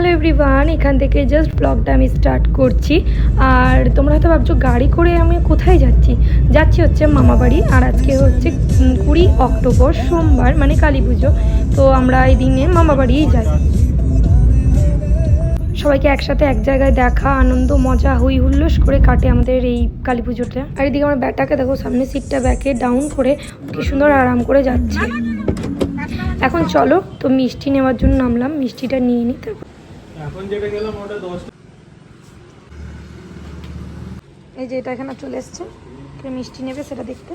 Hello everyone, এখান থেকে just ব্লগটা আমি স্টার্ট করছি। আর তোমরা হয়তো ভাবছো গাড়ি করে আমি কোথায় যাচ্ছি হচ্ছে মামাবাড়ি। আর আজকে হচ্ছে 20 অক্টোবর সোমবার, মানে কালী পুজো। তো আমরা এই দিনে মামাবাড়িই যাই। সবাইকে একসাথে এক জায়গায় দেখা, আনন্দ মজা হই হুল্লোস করে কাটে আমাদের এই কালী পুজোটা। আর এদিকে আমার ব্যাটাকে দেখো, সামনে সিটটা ব্যাকে ডাউন করে কি সুন্দর আরাম করে যাচ্ছে। এখন চলো তো মিষ্টি নেওয়ার জন্য নামলাম, মিষ্টিটা নিয়ে নিই। তারপর এখন যেটা গেলাম ওটা 10 এই যে এটা এখানে চলে এসছে, মিষ্টি নেবে সেটা দেখতে।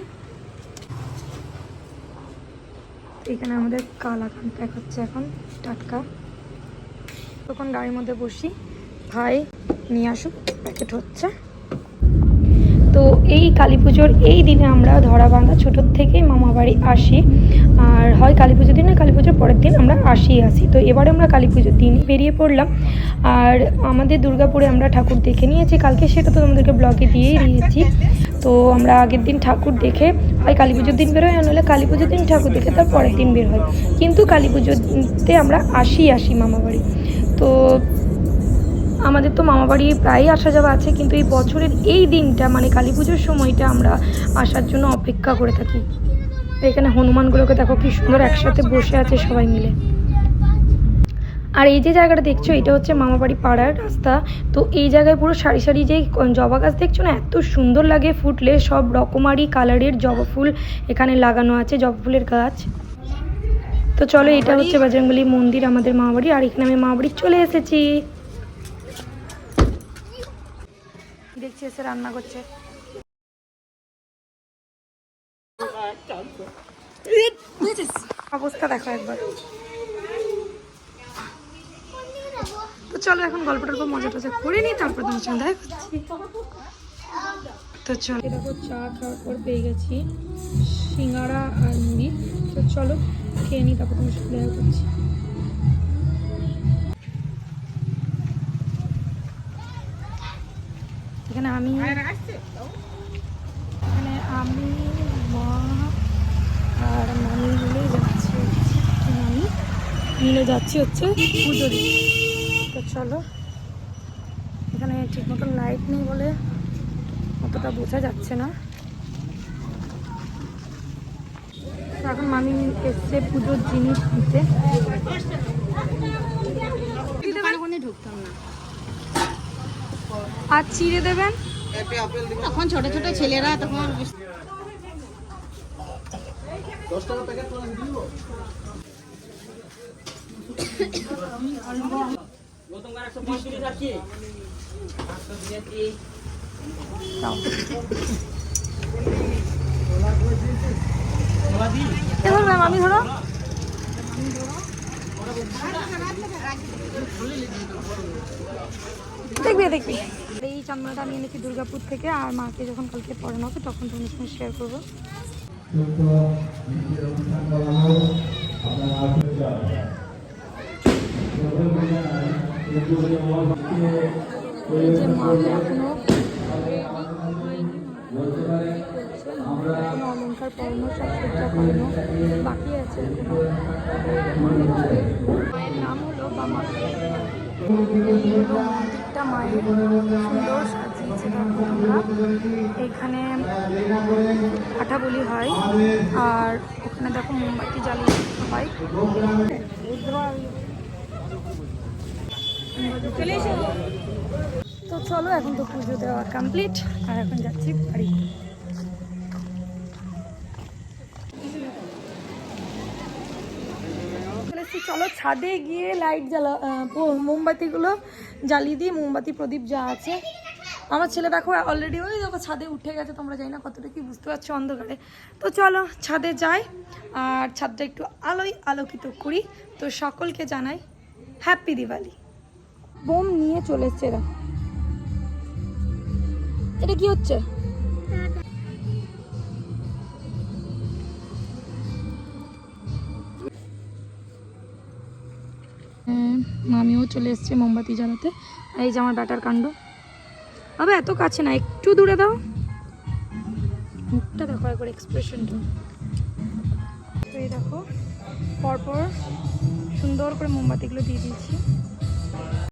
এখানে আমাদের কালাকান প্যাক হচ্ছে এখন টাটকা। তখন গাড়ির মধ্যে বসি, ভাই নিয়ে আসুক, প্যাকেট হচ্ছে। তো এই কালী পুজোর এই দিনে আমরা ধরা বাঁধা ছোটোর থেকেই মামাবাড়ি আসি। আর হয় কালী পুজোর দিন না কালী পুজোর পরের দিন আমরা আসি। তো এবারে আমরা কালী পুজোর দিনই বেরিয়ে পড়লাম। আর আমাদের দুর্গাপুরে আমরা ঠাকুর দেখে নিয়েছি কালকে, সেটা তো তোমাদেরকে ব্লগে দিয়েই দিয়েছি। তো আমরা আগের দিন ঠাকুর দেখে হয় কালী পুজোর দিন বের হয়, আর নাহলে কালী পুজোর দিন ঠাকুর দেখে তার পরের দিন বের হয়। কিন্তু কালী পুজোতে আমরা আসি মামাবাড়ি। তো আমাদের তো মামাবাড়ি প্রায়ই আসা যাওয়া আছে, কিন্তু এই বছরের এই দিনটা মানে কালী পুজোর সময়টা আমরা আসার জন্য অপেক্ষা করে থাকি। এখানে হনুমানগুলোকে দেখো কি সুন্দর একসাথে বসে আছে সবাই মিলে। আর এই যে জায়গাটা দেখছো, এটা হচ্ছে মামাবাড়ি পাড়ার রাস্তা। তো এই জায়গায় পুরো সারি সারি যেই জবা গাছ দেখছো না, এত সুন্দর লাগে ফুটলে। সব রকমারি কালারের জবা ফুল এখানে লাগানো আছে, জবা ফুলের গাছ। তো চলো, এটা হচ্ছে বজরংবলী মন্দির আমাদের মামাবাড়ি। আর এখানে আমি মামাবাড়ি চলে এসেছি। দেখছি এসে রান্না করছে। অবস্থা দেখো একবার। তো চলো এখন গল্প টল্প মজা টজা করে নিই, তারপর তোমার সঙ্গে দেখা করছি। তো চলো, দেখো চা খাওয়ার পর পেয়ে গেছি সিঙ্গাড়া আর মুড়ি। তো চলো খেয়ে নিই, তারপর তোমার সঙ্গে দেখা করছি। এখানে আমি মা আর মামি মিলে যাচ্ছি হচ্ছে পুজো দিতে। তো চলো, এখানে ঠিক মতো লাইট নেই বলে অতটা বোঝা যাচ্ছে না। এখন মামি এসছে পুজোর জিনিস দিতে। ঢুকতাম না। আর চিড়ে দেবেন। তখন ছোট ছোট ছেলেরা তখন 10 টাকা প্যাকেট করে দিব। গতকাল 135 আছে। 800 মামি ধরো। দেখবি এই চান্দনাটা আমি এনেছি দুর্গাপুর থেকে। আর মাকে যখন কালকে পড়ানো হবে তখন তোমার সঙ্গে শেয়ার করবো। এই যে মাকে এখনো অলঙ্কার পরানো, সাজসজ্জা করানো বাকি আছে। মায়ের নাম হলো বামা। মন্দিরটা মায়ের সুন্দর সাজিয়েছে তোমরা। এখানে কাঠা বলি হয়, আর ওখানে দেখো মোমবাতি জ্বালিয়ে সবাই। তো চলো, এখন তো পুজো দেওয়া কমপ্লিট, আর এখন যাচ্ছি বাড়ি। চলো ছাদে গিয়ে লাইট মোমবাতিগুলো জ্বালিয়ে দিয়ে, মোমবাতি প্রদীপ যা আছে। আমার ছেলে দেখো অলরেডি ওই দেখো ছাদে উঠে গেছে। তোমরা জানি না কতটা কি বুঝতে পারছো অন্ধকারে। তো চলো ছাদে যাই, আর ছাদটা একটু আলোকিত করি। তো সকলকে জানাই হ্যাপি দিওয়ালি। বোম নিয়ে চলে এসছে এরা। এটা কি হচ্ছে? মামিও চলে এসছে মোমবাতি জ্বালাতে। এই যে আমার ব্যাটার কাণ্ড। বাবা এত কাছে না, একটু দূরে দাও। মুখটা দেখো একবার, এক্সপ্রেশনটা। তো এই দেখো পরপর সুন্দর করে মোমবাতিগুলো দিয়ে দিয়েছি।